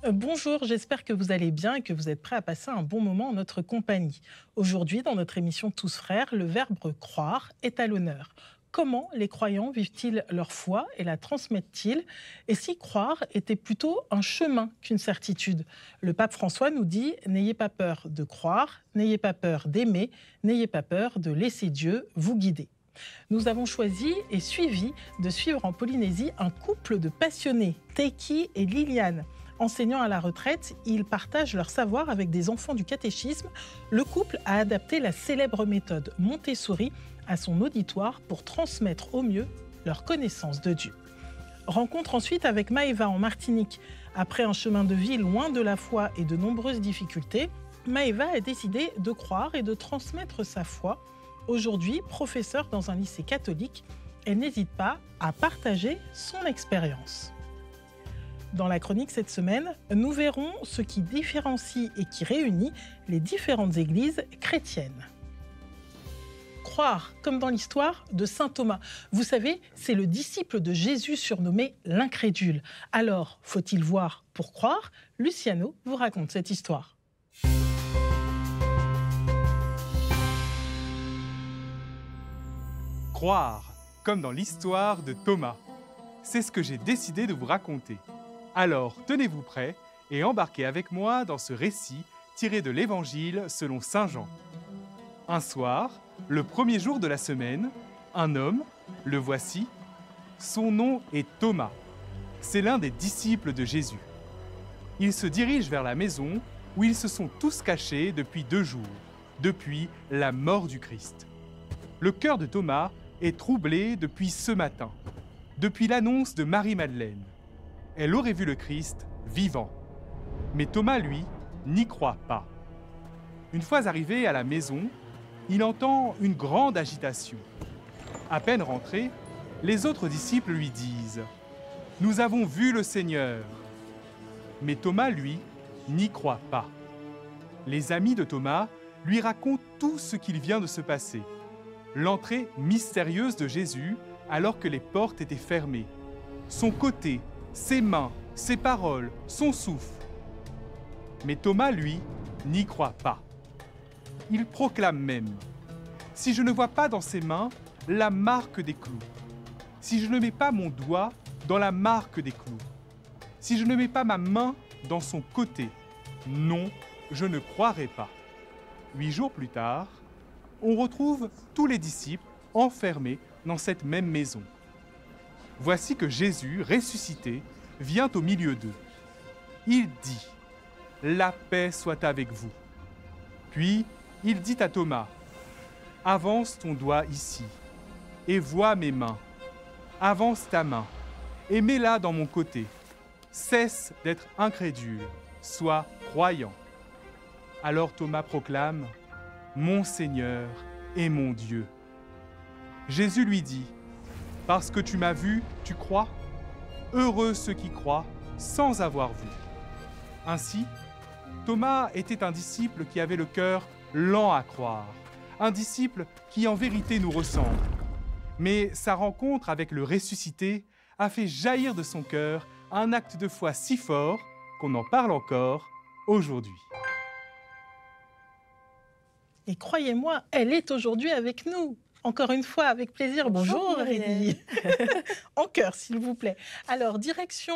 Bonjour, j'espère que vous allez bien et que vous êtes prêts à passer un bon moment en notre compagnie. Aujourd'hui, dans notre émission Tous frères, le verbe croire est à l'honneur. Comment les croyants vivent-ils leur foi et la transmettent-ils? Et si croire était plutôt un chemin qu'une certitude? Le pape François nous dit: n'ayez pas peur de croire, n'ayez pas peur d'aimer, n'ayez pas peur de laisser Dieu vous guider. Nous avons choisi et suivi de suivre en Polynésie un couple de passionnés, Teiki et Liliane. Enseignants à la retraite, ils partagent leur savoir avec des enfants du catéchisme. Le couple a adapté la célèbre méthode Montessori à son auditoire pour transmettre au mieux leur connaissance de Dieu. Rencontre ensuite avec Maëva en Martinique. Après un chemin de vie loin de la foi et de nombreuses difficultés, Maëva a décidé de croire et de transmettre sa foi. Aujourd'hui, professeure dans un lycée catholique, elle n'hésite pas à partager son expérience. Dans la chronique cette semaine, nous verrons ce qui différencie et qui réunit les différentes églises chrétiennes. Croire, comme dans l'histoire de saint Thomas. Vous savez, c'est le disciple de Jésus surnommé l'incrédule. Alors, faut-il voir pour croire? Luciano vous raconte cette histoire. Croire, comme dans l'histoire de Thomas. C'est ce que j'ai décidé de vous raconter. Alors, tenez-vous prêts et embarquez avec moi dans ce récit tiré de l'Évangile selon saint Jean. Un soir, le premier jour de la semaine, un homme, le voici, son nom est Thomas. C'est l'un des disciples de Jésus. Il se dirige vers la maison où ils se sont tous cachés depuis 2 jours, depuis la mort du Christ. Le cœur de Thomas est troublé depuis ce matin, depuis l'annonce de Marie-Madeleine. Elle aurait vu le Christ vivant. Mais Thomas, lui, n'y croit pas. Une fois arrivé à la maison, il entend une grande agitation. À peine rentré, les autres disciples lui disent « Nous avons vu le Seigneur !» Mais Thomas, lui, n'y croit pas. Les amis de Thomas lui racontent tout ce qu'il vient de se passer. L'entrée mystérieuse de Jésus alors que les portes étaient fermées. Son côté, ses mains, ses paroles, son souffle. Mais Thomas, lui, n'y croit pas. Il proclame même « Si je ne vois pas dans ses mains la marque des clous, si je ne mets pas mon doigt dans la marque des clous, si je ne mets pas ma main dans son côté, non, je ne croirai pas. » 8 jours plus tard, on retrouve tous les disciples enfermés dans cette même maison. Voici que Jésus, ressuscité, vient au milieu d'eux. Il dit « La paix soit avec vous ». Puis, il dit à Thomas « Avance ton doigt ici, et vois mes mains. Avance ta main, et mets-la dans mon côté. Cesse d'être incrédule, sois croyant. » Alors Thomas proclame « Mon Seigneur et mon Dieu ». Jésus lui dit « Parce que tu m'as vu, tu crois? Heureux ceux qui croient sans avoir vu. » Ainsi, Thomas était un disciple qui avait le cœur lent à croire, un disciple qui en vérité nous ressemble. Mais sa rencontre avec le ressuscité a fait jaillir de son cœur un acte de foi si fort qu'on en parle encore aujourd'hui. Et croyez-moi, elle est aujourd'hui avec nous. Encore une fois, avec plaisir. Bonjour Aurélie. En cœur, s'il vous plaît. Alors, direction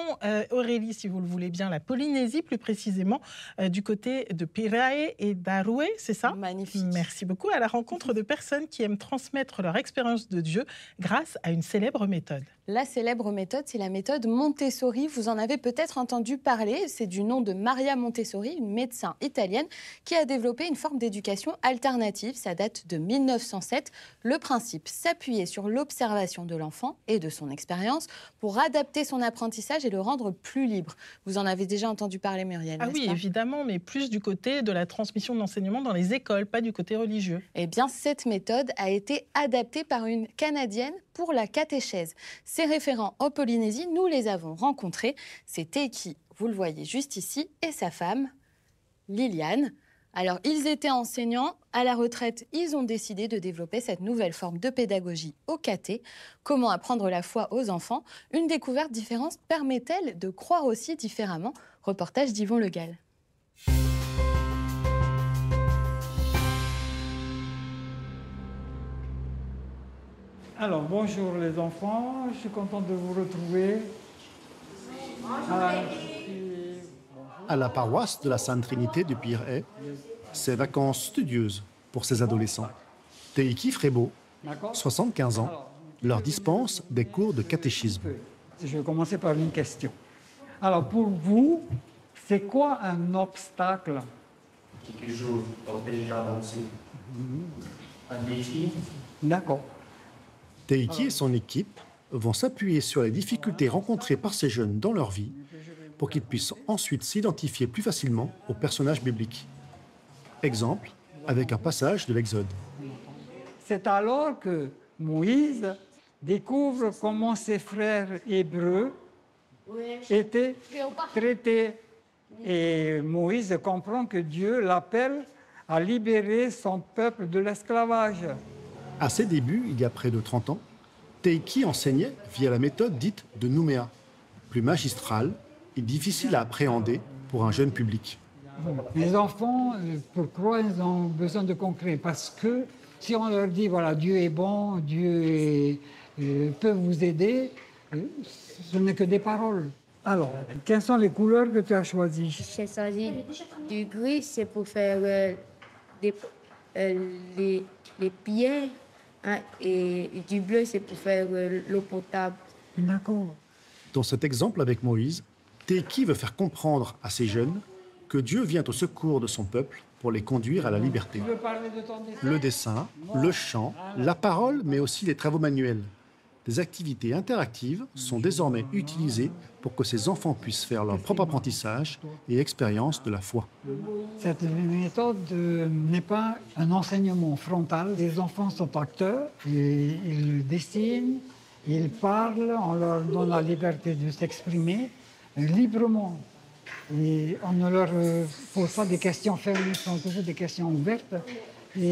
Aurélie, si vous le voulez bien, la Polynésie, plus précisément, du côté de Pirae et d'Aroué, c'est ça? Magnifique. Merci beaucoup. À la rencontre de personnes qui aiment transmettre leur expérience de Dieu grâce à une célèbre méthode. La célèbre méthode, c'est la méthode Montessori. Vous en avez peut-être entendu parler. C'est du nom de Maria Montessori, une médecin italienne qui a développé une forme d'éducation alternative. Ça date de 1907. Le principe, s'appuyer sur l'observation de l'enfant et de son expérience pour adapter son apprentissage et le rendre plus libre. Vous en avez déjà entendu parler, Muriel, Ah oui, pas? évidemment, mais plus du côté de la transmission de l'enseignement dans les écoles, pas du côté religieux. Eh bien, cette méthode a été adaptée par une Canadienne pour la catéchèse. Ces référents en Polynésie, nous les avons rencontrés. C'est Teiki, vous le voyez juste ici, et sa femme, Liliane. Alors, ils étaient enseignants. À la retraite, ils ont décidé de développer cette nouvelle forme de pédagogie au caté. Comment apprendre la foi aux enfants? Une découverte différente permet-elle de croire aussi différemment? Reportage d'Yvon Le Gall. Alors, bonjour les enfants, je suis content de vous retrouver. À la paroisse de la Sainte Trinité de Pirey, c'est vacances studieuses pour ces adolescents. Teiki Frébeau, 75 ans, leur dispense des cours de catéchisme. Je vais commencer par une question. Alors, pour vous, c'est quoi un obstacle? Quelque chose d'empêche d'avancer. Un défi. D'accord. Teiki et son équipe vont s'appuyer sur les difficultés rencontrées par ces jeunes dans leur vie pour qu'ils puissent ensuite s'identifier plus facilement aux personnages bibliques. Exemple, avec un passage de l'Exode. C'est alors que Moïse découvre comment ses frères hébreux étaient traités. Et Moïse comprend que Dieu l'appelle à libérer son peuple de l'esclavage. À ses débuts, il y a près de 30 ans, Teiki enseignait via la méthode dite de Nouméa, plus magistrale et difficile à appréhender pour un jeune public. Les enfants, pour croire, ils ont besoin de concret, parce que si on leur dit, voilà, Dieu est bon, Dieu peut vous aider, ce n'est que des paroles. Alors, quelles sont les couleurs que tu as choisies? J'ai choisi du gris, c'est pour faire les pierres, hein, et du bleu, c'est pour faire l'eau potable. D'accord. Dans cet exemple avec Moïse, Teiki veut faire comprendre à ces jeunes que Dieu vient au secours de son peuple pour les conduire à la liberté. Tu veux parler de ton dessin? Le dessin, le chant, la parole, mais aussi les travaux manuels. Des activités interactives sont désormais utilisées pour que ces enfants puissent faire leur propre apprentissage et expérience de la foi. Cette méthode n'est pas un enseignement frontal. Les enfants sont acteurs, et ils dessinent, ils parlent, on leur donne la liberté de s'exprimer librement. Et on ne leur pose pas des questions fermées, ce sont toujours des questions ouvertes. Et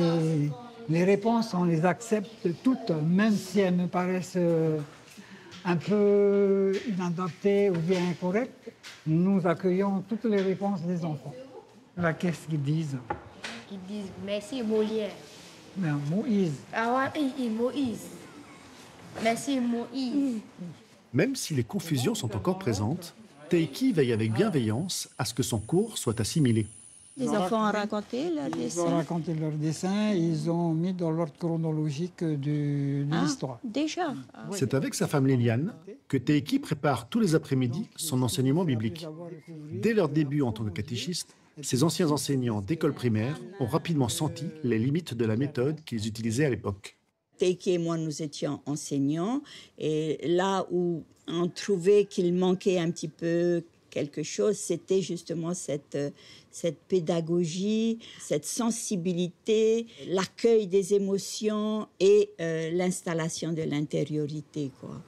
les réponses, on les accepte toutes, même si elles me paraissent un peu inadaptées ou bien incorrectes. Nous accueillons toutes les réponses des enfants. Là, qu'est-ce qu'ils disent? Ils disent merci Molière. Ben, Moïse. Ah ouais, Moïse. Merci Moïse. Même si les confusions sont encore présentes, Teiki veille avec bienveillance à ce que son cours soit assimilé. Les enfants ont raconté leur Ils ont dessin. raconté leur dessin, ils ont mis dans l'ordre chronologique de l'histoire. Déjà. C'est avec sa femme Liliane que Teiki prépare tous les après-midi son enseignement biblique. Dès leur début en tant que catéchistes, ces anciens enseignants d'école primaire ont rapidement senti les limites de la méthode qu'ils utilisaient à l'époque. Teiki et moi, nous étions enseignants. Et là où on trouvait qu'il manquait un petit peu quelque chose, c'était justement cette pédagogie, cette sensibilité, l'accueil des émotions et l'installation de l'intériorité, quoi.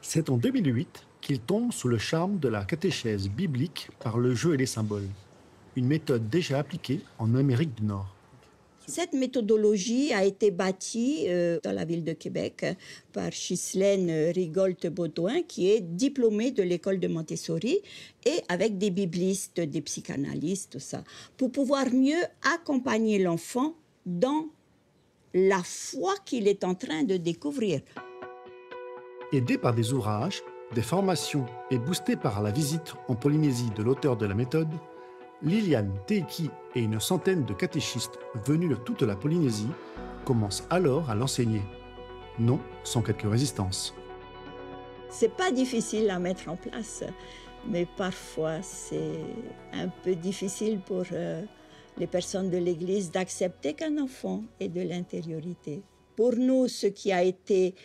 C'est en 2008 qu'il tombe sous le charme de la catéchèse biblique par le jeu et les symboles, une méthode déjà appliquée en Amérique du Nord. Cette méthodologie a été bâtie dans la ville de Québec par Ghislaine Rigolte-Baudouin, qui est diplômée de l'école de Montessori, et avec des biblistes, des psychanalystes, tout ça, pour pouvoir mieux accompagner l'enfant dans la foi qu'il est en train de découvrir. Aidé par des ouvrages, des formations et boosté par la visite en Polynésie de l'auteur de la méthode, Liliane, Teiki et une centaine de catéchistes venus de toute la Polynésie commencent alors à l'enseigner. Non sans quelques résistances. C'est pas difficile à mettre en place, mais parfois c'est un peu difficile pour les personnes de l'Église d'accepter qu'un enfant ait de l'intériorité. Pour nous, ce qui a été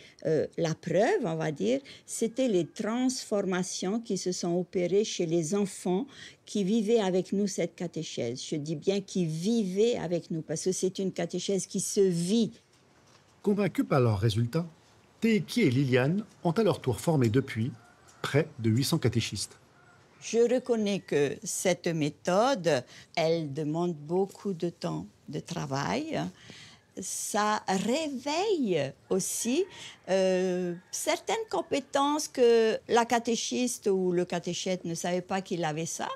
la preuve, on va dire, c'était les transformations qui se sont opérées chez les enfants qui vivaient avec nous cette catéchèse. Je dis bien qui vivaient avec nous, parce que c'est une catéchèse qui se vit. Convaincus par leurs résultats, Teiki et Liliane ont à leur tour formé depuis près de 800 catéchistes. Je reconnais que cette méthode, elle demande beaucoup de temps de travail. Ça réveille aussi certaines compétences que la catéchiste ou le catéchète ne savait pas qu'il avait ça,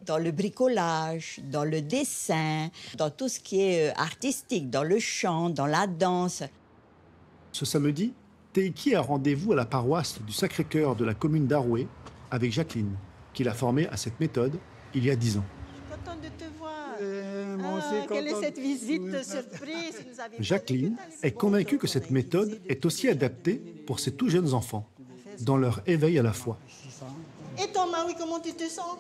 dans le bricolage, dans le dessin, dans tout ce qui est artistique, dans le chant, dans la danse. Ce samedi, Teiki a rendez-vous à la paroisse du Sacré-Cœur de la commune d'Aroué avec Jacqueline, qui l'a formée à cette méthode il y a 10 ans. Contente de te voir. Quelle est cette visite surprise? Jacqueline est convaincue que cette méthode est aussi adaptée pour ces tout jeunes enfants, dans leur éveil à la foi. Et toi, Marie, comment tu te sens?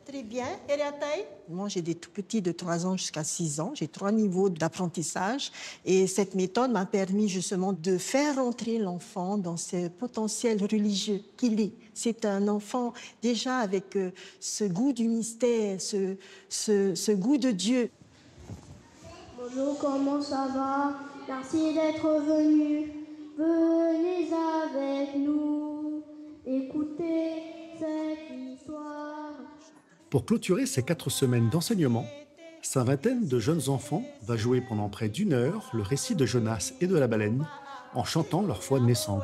Très bien. Et la taille? Moi, j'ai des tout petits de 3 ans jusqu'à 6 ans. J'ai 3 niveaux d'apprentissage. Et cette méthode m'a permis justement de faire entrer l'enfant dans ce potentiel religieux qu'il est. C'est un enfant déjà avec ce goût du mystère, ce goût de Dieu. Bonjour, comment ça va? Merci d'être venu. Venez avec nous, écoutez cette histoire. Pour clôturer ces 4 semaines d'enseignement, sa vingtaine de jeunes enfants va jouer pendant près d'1 heure le récit de Jonas et de la baleine en chantant leur foi naissante.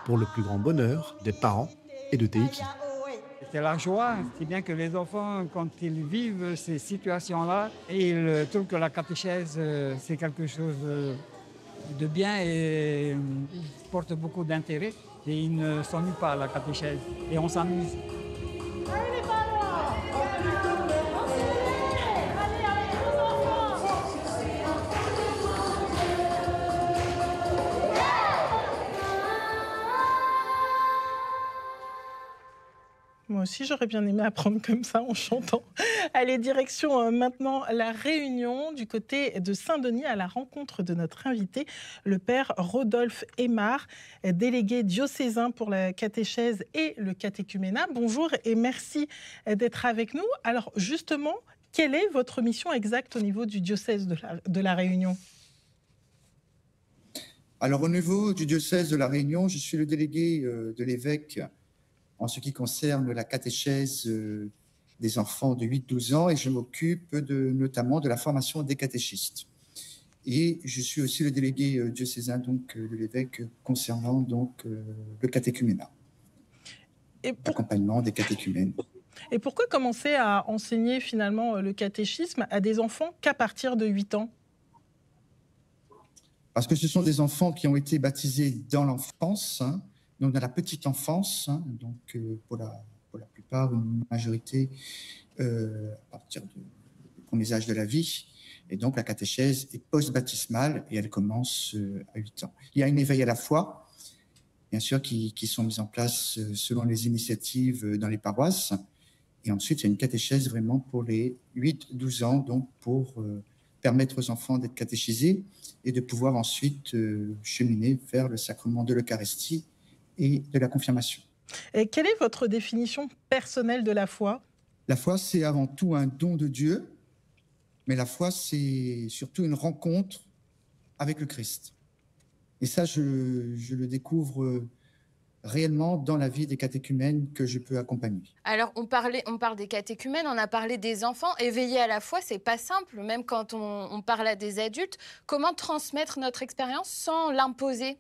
Pour le plus grand bonheur des parents et de Teiki. C'est la joie, c'est bien que les enfants, quand ils vivent ces situations-là, ils trouvent que la catéchèse, c'est quelque chose de bien et porte beaucoup d'intérêt. Et ils ne s'ennuient pas à la catéchèse. Et on s'amuse. Moi aussi, j'aurais bien aimé apprendre comme ça en chantant. Allez, direction maintenant la Réunion, du côté de Saint-Denis, à la rencontre de notre invité, le père Rodolphe Aymar, délégué diocésain pour la catéchèse et le catéchuménat. Bonjour et merci d'être avec nous. Alors justement, quelle est votre mission exacte au niveau du diocèse de la Réunion ? Alors au niveau du diocèse de la Réunion, je suis le délégué de l'évêque en ce qui concerne la catéchèse des enfants de 8-12 ans et je m'occupe notamment de la formation des catéchistes. Et je suis aussi le délégué diocésain donc, de l'évêque concernant donc, le catéchuménat, l'accompagnement des catéchumènes. Et pourquoi commencer à enseigner finalement le catéchisme à des enfants qu'à partir de 8 ans ? Parce que ce sont des enfants qui ont été baptisés dans l'enfance, hein, donc dans la petite enfance, hein, donc pour la plupart, une majorité à partir du premier âge de la vie. Et donc la catéchèse est post-baptismale et elle commence à 8 ans. Il y a une éveil à la foi, bien sûr, qui sont mises en place selon les initiatives dans les paroisses. Et ensuite, il y a une catéchèse vraiment pour les 8-12 ans, donc pour permettre aux enfants d'être catéchisés et de pouvoir ensuite cheminer vers le sacrement de l'Eucharistie et de la confirmation. Et quelle est votre définition personnelle de la foi ? La foi, c'est avant tout un don de Dieu, mais la foi, c'est surtout une rencontre avec le Christ. Et ça, je le découvre réellement dans la vie des catéchumènes que je peux accompagner. Alors, on parle des catéchumènes, on a parlé des enfants. Éveiller à la foi, c'est pas simple, même quand on parle à des adultes. Comment transmettre notre expérience sans l'imposer ?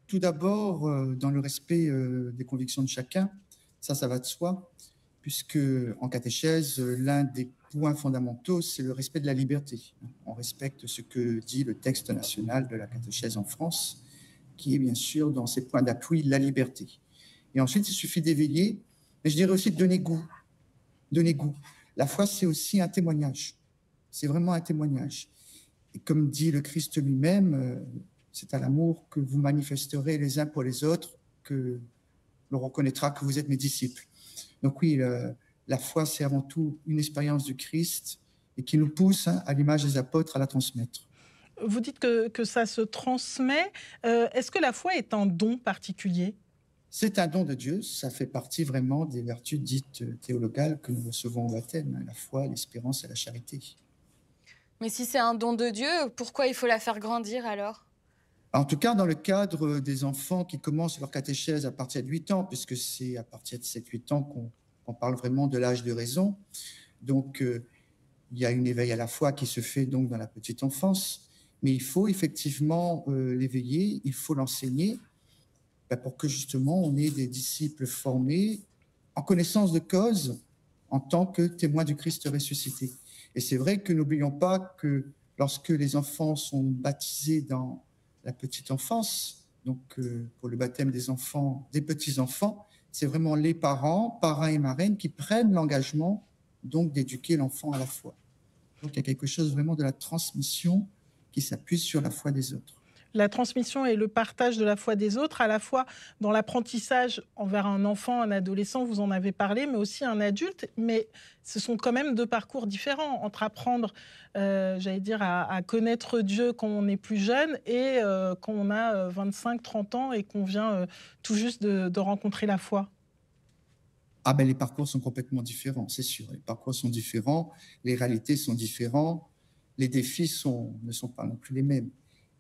Tout d'abord, dans le respect des convictions de chacun, ça va de soi, puisque en catéchèse, l'un des points fondamentaux, c'est le respect de la liberté. On respecte ce que dit le texte national de la catéchèse en France, qui est bien sûr dans ses points d'appui la liberté. Et ensuite, il suffit d'éveiller, mais je dirais aussi de donner goût. Donner goût. La foi, c'est aussi un témoignage. C'est vraiment un témoignage. Et comme dit le Christ lui-même, c'est à l'amour que vous manifesterez les uns pour les autres que l'on reconnaîtra que vous êtes mes disciples. Donc oui, la foi, c'est avant tout une expérience du Christ et qui nous pousse, hein, à l'image des apôtres, à la transmettre. Vous dites que ça se transmet. Est-ce que la foi est un don particulier ? C'est un don de Dieu. Ça fait partie vraiment des vertus dites théologales que nous recevons au baptême, hein, la foi, l'espérance et la charité. Mais si c'est un don de Dieu, pourquoi il faut la faire grandir alors ? En tout cas, dans le cadre des enfants qui commencent leur catéchèse à partir de 8 ans, puisque c'est à partir de 7-8 ans qu'on parle vraiment de l'âge de raison. Donc, il y a une éveil à la foi qui se fait donc dans la petite enfance, mais il faut effectivement l'éveiller, il faut l'enseigner pour que justement on ait des disciples formés en connaissance de cause en tant que témoins du Christ ressuscité. Et c'est vrai que n'oublions pas que lorsque les enfants sont baptisés dans la petite enfance, donc pour le baptême des enfants, des petits-enfants, c'est vraiment les parents, parrains et marraines qui prennent l'engagement donc d'éduquer l'enfant à la foi. Donc il y a quelque chose vraiment de la transmission qui s'appuie sur la foi des autres. La transmission et le partage de la foi des autres, à la fois dans l'apprentissage envers un enfant, un adolescent, vous en avez parlé, mais aussi un adulte. Mais ce sont quand même deux parcours différents entre apprendre, j'allais dire, à connaître Dieu quand on est plus jeune et quand on a 25, 30 ans et qu'on vient tout juste de rencontrer la foi. Ah ben les parcours sont complètement différents, c'est sûr. Les parcours sont différents, les réalités sont différentes, les défis ne sont pas non plus les mêmes.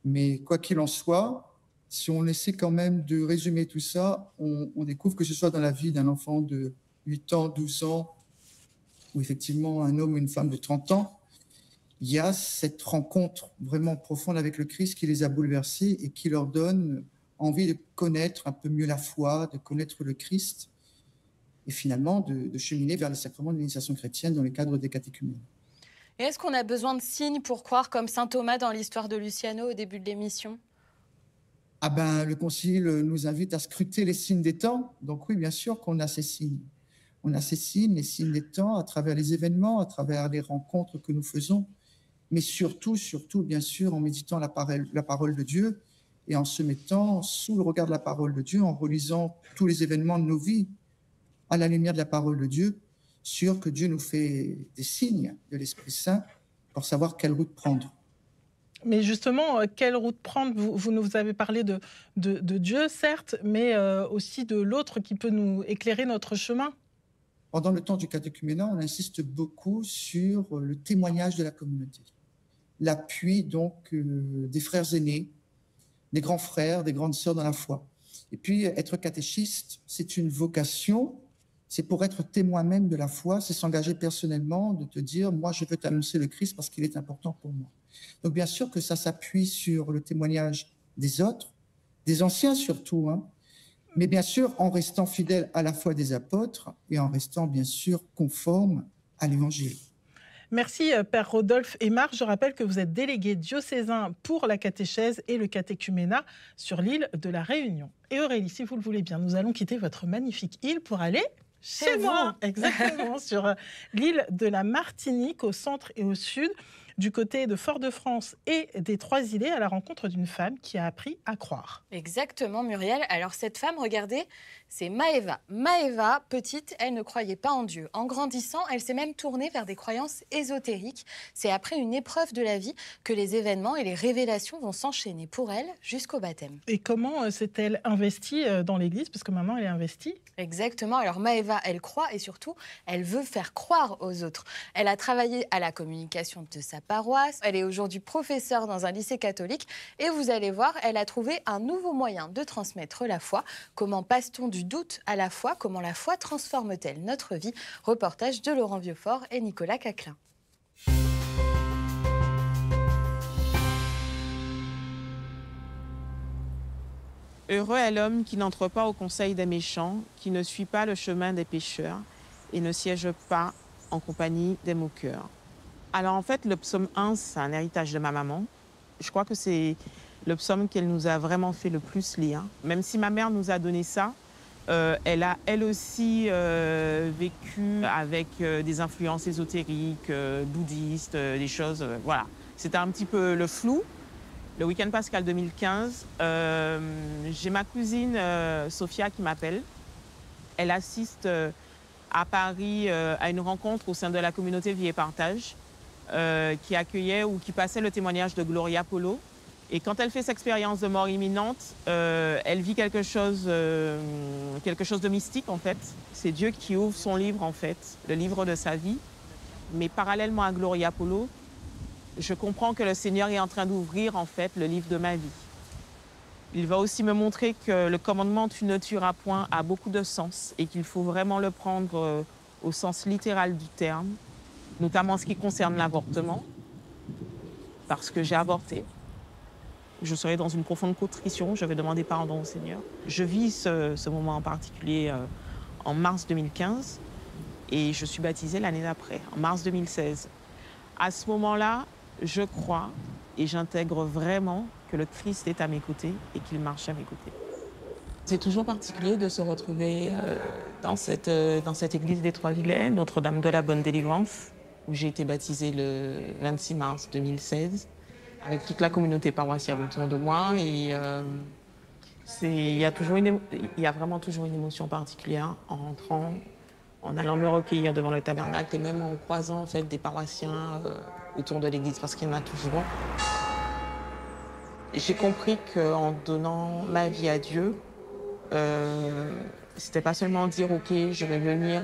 Mais quoi qu'il en soit, si on essaie quand même de résumer tout ça, on découvre que ce soit dans la vie d'un enfant de 8 ans, 12 ans, ou effectivement un homme ou une femme de 30 ans, il y a cette rencontre vraiment profonde avec le Christ qui les a bouleversés et qui leur donne envie de connaître un peu mieux la foi, de connaître le Christ, et finalement de cheminer vers les sacrements de l'initiation chrétienne dans le cadre des catéchumènes. Et est-ce qu'on a besoin de signes pour croire comme saint Thomas dans l'histoire de Luciano au début de l'émission? Ah ben, le Concile nous invite à scruter les signes des temps. Donc oui, bien sûr qu'on a ces signes. On a ces signes, les signes des temps, à travers les événements, à travers les rencontres que nous faisons, mais surtout, bien sûr, en méditant la parole de Dieu et en se mettant sous le regard de la parole de Dieu, en relisant tous les événements de nos vies à la lumière de la parole de Dieu, sûr que Dieu nous fait des signes de l'Esprit Saint pour savoir quelle route prendre. Mais justement, quelle route prendre? Vous nous avez parlé de Dieu, certes, mais aussi de l'autre qui peut nous éclairer notre chemin. Pendant le temps du catéchuménat, on insiste beaucoup sur le témoignage de la communauté. L'appui donc des frères aînés, des grands frères, des grandes sœurs dans la foi. Et puis, être catéchiste, c'est une vocation. C'est pour être témoin même de la foi, c'est s'engager personnellement, de te dire, moi, je veux t'annoncer le Christ parce qu'il est important pour moi. Donc, bien sûr que ça s'appuie sur le témoignage des autres, des anciens surtout, hein, mais bien sûr en restant fidèle à la foi des apôtres et en restant bien sûr conforme à l'Évangile. Merci, Père Rodolphe Aymar. Je rappelle que vous êtes délégué diocésain pour la catéchèse et le catéchuménat sur l'île de la Réunion. Et Aurélie, si vous le voulez bien, nous allons quitter votre magnifique île pour aller chez moi, exactement, sur l'île de la Martinique, au centre et au sud, du côté de Fort-de-France et des Trois-Îlets, à la rencontre d'une femme qui a appris à croire. Exactement, Muriel. Alors cette femme, regardez, c'est Maëva. Maëva, petite, elle ne croyait pas en Dieu. En grandissant, elle s'est même tournée vers des croyances ésotériques. C'est après une épreuve de la vie que les événements et les révélations vont s'enchaîner pour elle jusqu'au baptême. Et comment s'est-elle investie dans l'Église? Parce que maintenant, elle est investie. Exactement. Alors Maëva, elle croit et surtout, elle veut faire croire aux autres. Elle a travaillé à la communication de sa paroisse. Elle est aujourd'hui professeure dans un lycée catholique. Et vous allez voir, elle a trouvé un nouveau moyen de transmettre la foi. Comment passe-t-on du doute à la foi? Comment la foi transforme-t-elle notre vie? Reportage de Laurent Vieux-Fort et Nicolas Caclin. Heureux est l'homme qui n'entre pas au conseil des méchants, qui ne suit pas le chemin des pécheurs et ne siège pas en compagnie des moqueurs. Alors en fait, le psaume 1, c'est un héritage de ma maman. Je crois que c'est le psaume qu'elle nous a vraiment fait le plus lire. Même si ma mère nous a donné ça, elle a elle aussi vécu avec des influences ésotériques, bouddhistes, des choses, voilà. C'était un petit peu le flou. Le week-end pascal 2015, j'ai ma cousine Sophia qui m'appelle. Elle assiste à Paris à une rencontre au sein de la communauté Vie et Partage qui accueillait ou qui passait le témoignage de Gloria Polo. Et quand elle fait cette expérience de mort imminente, elle vit quelque chose de mystique en fait. C'est Dieu qui ouvre son livre en fait, le livre de sa vie. Mais parallèlement à Gloria Polo, je comprends que le Seigneur est en train d'ouvrir en fait le livre de ma vie. Il va aussi me montrer que le commandement « tu ne tueras point » a beaucoup de sens et qu'il faut vraiment le prendre au sens littéral du terme, notamment en ce qui concerne l'avortement, parce que j'ai avorté. Je serai dans une profonde contrition, je vais demander pardon au Seigneur. Je vis ce moment en particulier en mars 2015 et je suis baptisée l'année d'après, en mars 2016. À ce moment-là, je crois et j'intègre vraiment que le Christ est à mes côtés et qu'il marche à mes côtés. C'est toujours particulier de se retrouver dans cette église des Trois-Vilaines, Notre-Dame de la Bonne Délivrance, où j'ai été baptisée le 26 mars 2016, avec toute la communauté paroissiale autour de moi. Et il y a vraiment toujours une émotion particulière en rentrant, en allant me recueillir devant le tabernacle et même en croisant en fait, des paroissiens autour de l'église, parce qu'il y en a toujours. J'ai compris qu'en donnant ma vie à Dieu, c'était pas seulement dire « ok, je vais venir »,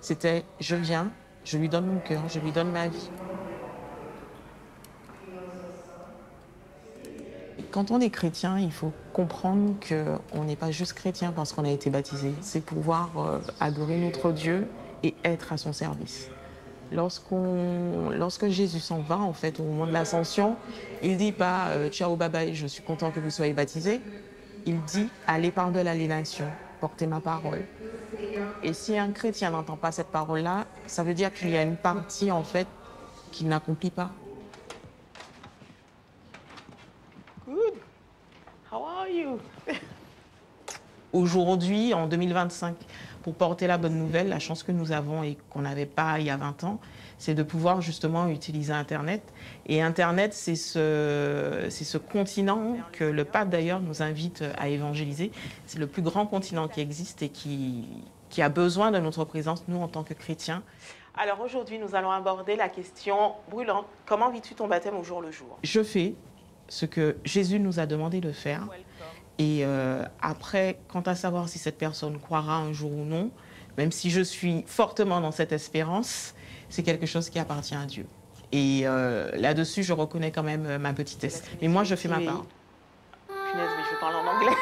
c'était « je viens, je lui donne mon cœur, je lui donne ma vie ». Quand on est chrétien, il faut comprendre qu'on n'est pas juste chrétien parce qu'on a été baptisé. C'est pouvoir adorer notre Dieu et être à son service. Lorsque Jésus s'en va, en fait, au moment de l'ascension, il dit pas « ciao, bye bye, je suis content que vous soyez baptisés ». Il dit « allez par-delà les nations, portez ma parole ». Et si un chrétien n'entend pas cette parole-là, ça veut dire qu'il y a une partie, en fait, qu'il n'accomplit pas. Good. How are you? Aujourd'hui, en 2025, pour porter la bonne nouvelle, la chance que nous avons et qu'on n'avait pas il y a 20 ans, c'est de pouvoir justement utiliser Internet. Et Internet, c'est ce continent que le pape d'ailleurs nous invite à évangéliser. C'est le plus grand continent qui existe et qui a besoin de notre présence, nous, en tant que chrétiens. Alors aujourd'hui, nous allons aborder la question brûlante. Comment vis-tu ton baptême au jour le jour? Je fais ce que Jésus nous a demandé de faire. Et après, quant à savoir si cette personne croira un jour ou non, même si je suis fortement dans cette espérance, c'est quelque chose qui appartient à Dieu. Et là-dessus, je reconnais quand même ma petitesse. Mais moi, je fais ma part. Punaise, mais je parle en anglais.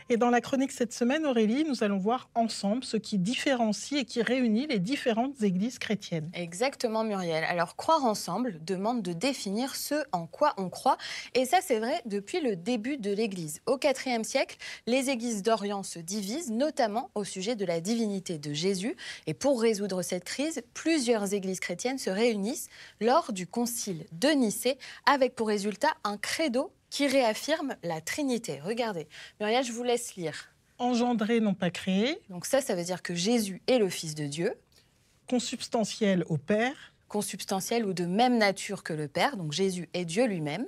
Et dans la chronique cette semaine, Aurélie, nous allons voir ensemble ce qui différencie et qui réunit les différentes églises chrétiennes. Exactement, Muriel. Alors, croire ensemble demande de définir ce en quoi on croit. Et ça, c'est vrai depuis le début de l'Église. Au IVe siècle, les églises d'Orient se divisent, notamment au sujet de la divinité de Jésus. Et pour résoudre cette crise, plusieurs églises chrétiennes se réunissent lors du concile de Nicée, avec pour résultat un credo qui réaffirme la Trinité. Regardez, Muriel, je vous laisse lire. Engendré, non pas créé. Donc ça veut dire que Jésus est le Fils de Dieu. Consubstantiel au Père. Consubstantiel ou de même nature que le Père, donc Jésus est Dieu lui-même.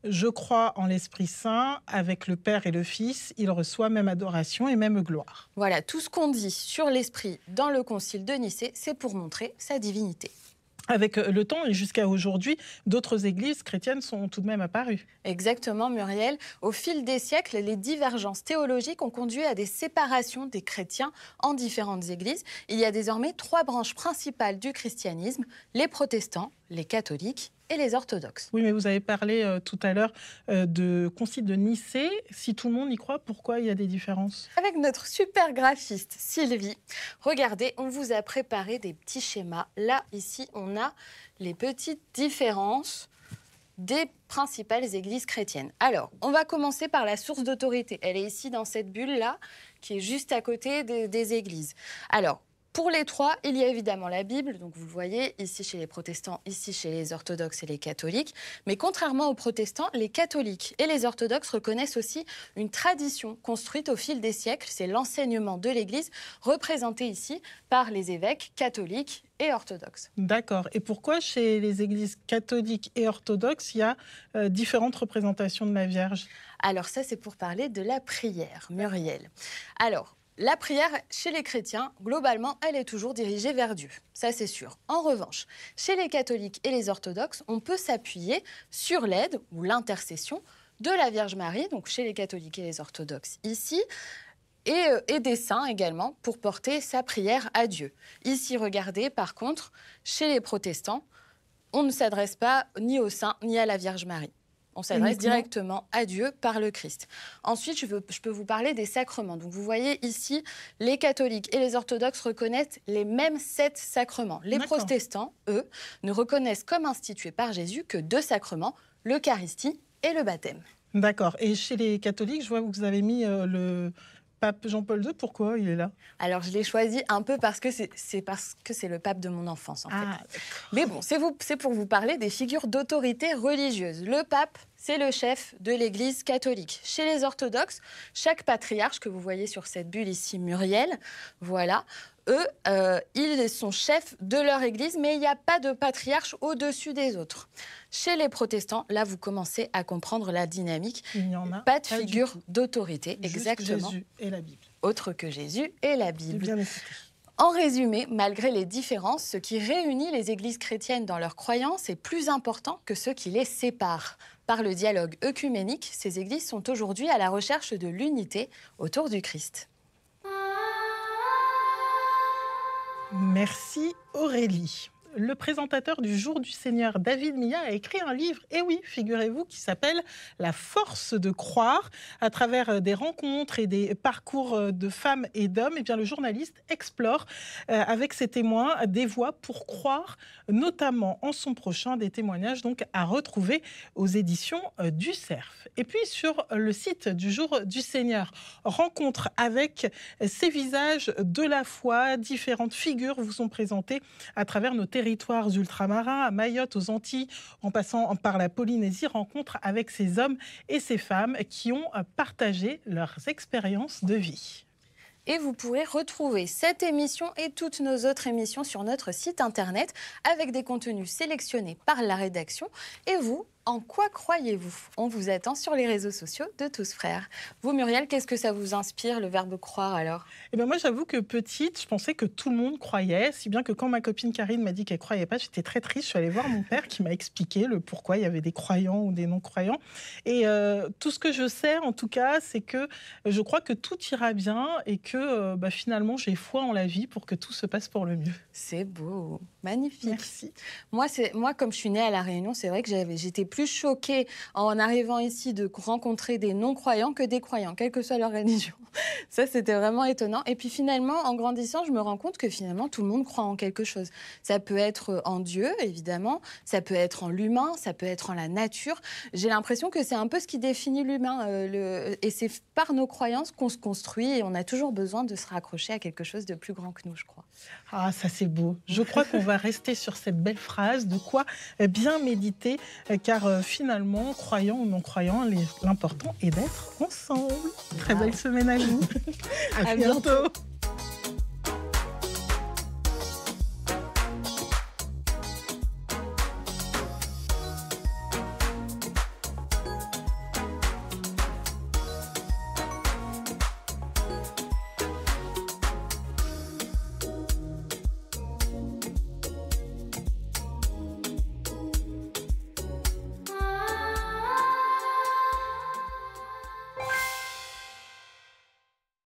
Je crois en l'Esprit Saint, avec le Père et le Fils, il reçoit même adoration et même gloire. Voilà, tout ce qu'on dit sur l'Esprit dans le Concile de Nicée, c'est pour montrer sa divinité. Avec le temps et jusqu'à aujourd'hui, d'autres églises chrétiennes sont tout de même apparues. Exactement, Muriel. Au fil des siècles, les divergences théologiques ont conduit à des séparations des chrétiens en différentes églises. Il y a désormais 3 branches principales du christianisme, les protestants, les catholiques et les orthodoxes. Oui, mais vous avez parlé tout à l'heure de concile de Nicée. Si tout le monde y croit, pourquoi il y a des différences? Avec notre super graphiste Sylvie, regardez, on vous a préparé des petits schémas. Là, ici, on a les petites différences des principales églises chrétiennes. Alors, on va commencer par la source d'autorité. Elle est ici dans cette bulle-là, qui est juste à côté des églises. Alors, pour les 3, il y a évidemment la Bible, donc vous le voyez, ici chez les protestants, ici chez les orthodoxes et les catholiques. Mais contrairement aux protestants, les catholiques et les orthodoxes reconnaissent aussi une tradition construite au fil des siècles. C'est l'enseignement de l'Église, représenté ici par les évêques catholiques et orthodoxes. D'accord. Et pourquoi chez les églises catholiques et orthodoxes, il y a différentes représentations de la Vierge? Alors ça, c'est pour parler de la prière, Muriel. Alors, la prière, chez les chrétiens, globalement, elle est toujours dirigée vers Dieu. Ça, c'est sûr. En revanche, chez les catholiques et les orthodoxes, on peut s'appuyer sur l'aide ou l'intercession de la Vierge Marie, donc chez les catholiques et les orthodoxes ici, et des saints également, pour porter sa prière à Dieu. Ici, regardez, par contre, chez les protestants, on ne s'adresse pas ni aux saints ni à la Vierge Marie. On s'adresse directement à Dieu par le Christ. Ensuite, je peux vous parler des sacrements. Donc, vous voyez ici, les catholiques et les orthodoxes reconnaissent les mêmes 7 sacrements. Les protestants, eux, ne reconnaissent comme institués par Jésus que 2 sacrements, l'Eucharistie et le baptême. D'accord. Et chez les catholiques, je vois que vous avez mis le pape Jean-Paul II. Pourquoi il est là? Alors, je l'ai choisi un peu parce que c'est le pape de mon enfance, en fait. Mais bon, c'est pour vous parler des figures d'autorité religieuse. Le pape, c'est le chef de l'Église catholique. Chez les orthodoxes, chaque patriarche que vous voyez sur cette bulle ici, Muriel, voilà, eux, ils sont chefs de leur Église, mais il n'y a pas de patriarche au-dessus des autres. Chez les protestants, là, vous commencez à comprendre la dynamique. Il n'y en a pas de figure d'autorité, exactement. Jésus et la Bible. Autre que Jésus et la Bible. Bien expliqué. En résumé, malgré les différences, ce qui réunit les églises chrétiennes dans leurs croyances est plus important que ce qui les sépare. Par le dialogue œcuménique, ces églises sont aujourd'hui à la recherche de l'unité autour du Christ. Merci Aurélie. Le présentateur du Jour du Seigneur, David Milla, a écrit un livre, et oui, figurez-vous, qui s'appelle « La force de croire ». À travers des rencontres et des parcours de femmes et d'hommes, eh bien, le journaliste explore avec ses témoins des voies pour croire, notamment en son prochain, des témoignages donc à retrouver aux éditions du Cerf. Et puis sur le site du Jour du Seigneur, rencontre avec ces visages de la foi, différentes figures vous sont présentées à travers nos territoires ultramarins, à Mayotte, aux Antilles, en passant par la Polynésie, rencontre avec ces hommes et ces femmes qui ont partagé leurs expériences de vie. Et vous pourrez retrouver cette émission et toutes nos autres émissions sur notre site internet avec des contenus sélectionnés par la rédaction. Et vous, en quoi croyez-vous? On vous attend sur les réseaux sociaux de Tous Frères. Vous, Muriel, qu'est-ce que ça vous inspire, le verbe croire, alors? Eh bien, moi, j'avoue que petite, je pensais que tout le monde croyait, si bien que quand ma copine Karine m'a dit qu'elle ne croyait pas, j'étais très triste. Je suis allée voir mon père qui m'a expliqué le pourquoi il y avait des croyants ou des non-croyants. Et tout ce que je sais, en tout cas, c'est que je crois que tout ira bien et que finalement, j'ai foi en la vie pour que tout se passe pour le mieux. C'est beau, magnifique. Merci. Moi, comme je suis née à La Réunion, c'est vrai que j'étais plus choquée en arrivant ici de rencontrer des non-croyants que des croyants, quelle que soit leur religion. Ça, c'était vraiment étonnant. Et puis finalement, en grandissant, je me rends compte que finalement, tout le monde croit en quelque chose. Ça peut être en Dieu, évidemment, ça peut être en l'humain, ça peut être en la nature. J'ai l'impression que c'est un peu ce qui définit l'humain. Et c'est par nos croyances qu'on se construit et on a toujours besoin de se raccrocher à quelque chose de plus grand que nous, je crois. Ah, ça c'est beau. Je crois qu'on va rester sur cette belle phrase, de quoi bien méditer, car finalement, croyant ou non croyant, l'important est d'être ensemble. Très belle semaine à vous. À bientôt.